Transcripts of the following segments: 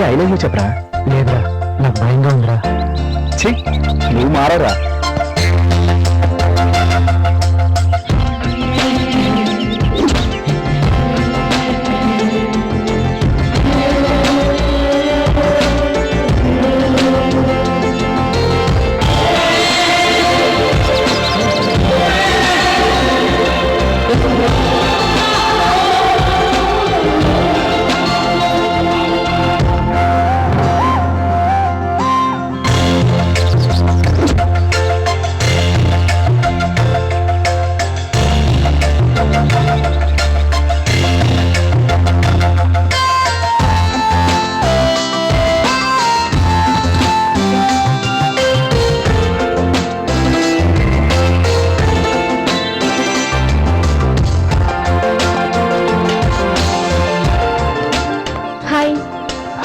I love you చెప్పరా. లేదురా, నాకు భయంగా ఉందిరా. ఛీ, నువ్వు మారరా.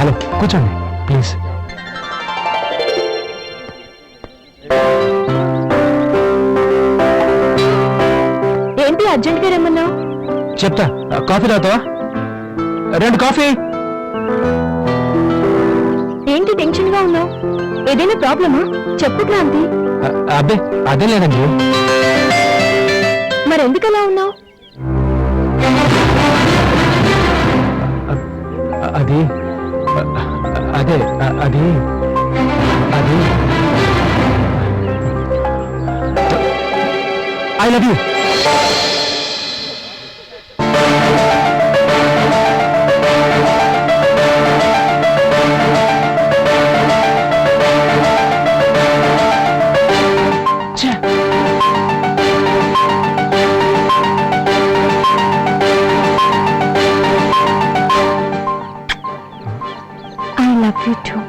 హలో, కూర్చోండి ప్లీజ్. ఏంటి అర్జెంట్ గా రమ్మన్నావు? చెప్తా. కాఫీ తాగుతావా? 2 కాఫీ. ఏంటి టెన్షన్ గా ఉన్నావు? ఏదైనా ప్రాబ్లమా? చెప్పు క్రాంతి. అబ్బే అదే లేదండి. మరెందుకలా ఉన్నావు? అది అదే అది అది I love you. I love you too.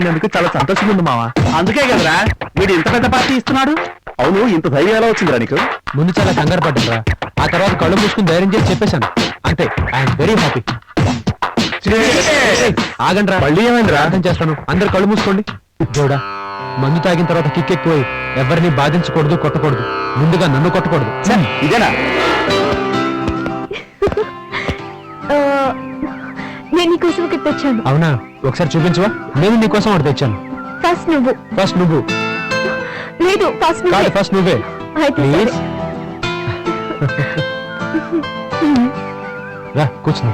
అందుకు చాలా సంతోషంగా ఉంది మావా. అందుకే కదరా వీడు ఇంత పెద్ద పార్టీ ఇస్తున్నాడు. అవును, ఇంత ధైర్యం ఎలా వచ్చిందిరా నీకు? ముందు చాలా కంగారు పడ్డా, ఆ తర్వాత కళ్ళు మూసుకుని ధైర్యం చేసి చెప్పేశాను అంతే. I'm very happy. ఆగండ్రా, మళ్ళీ ఏమైందిరా? అర్థం చేస్తాను. అందరు కళ్ళు మూసుకోండి. జోడా, మందు తాగిన తర్వాత కిక్ ఎక్కువై ఎవరిని బాధించకూడదు, కొట్టకూడదు. ముందుగా నన్ను కొట్టకూడదు. ఇదేనా? నేను నీకోసం ఒకటి తెచ్చాను. అవునా, ఒకసారి చూపించవా? నేను నీకోసం ఒకటి తెచ్చాను. ఫస్ట్ నువ్వు. ఫస్ట్ నువ్వు. లేదు, ఫస్ట్ నువ్వే. కాదు, ఫస్ట్ నువ్వే అయితే ప్లీజ్. రా కూర్చున్నా.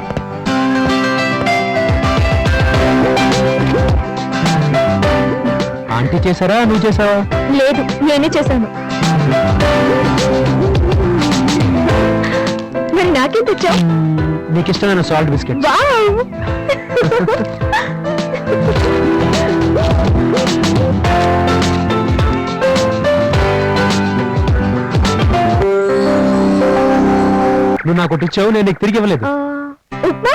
ఆంటీ చేశారా, నువ్వు చేసావా? లేదు, నేనే చేశాను. మరి నాకేం తెచ్చావు? నీకు ఇష్టమైన సాల్ట్ బిస్కెట్. వావ్! నువ్వు నాకు ఒకటి ఇచ్చావు, నేను నీకు తిరిగి ఇవ్వలేదు. ఉప్మా?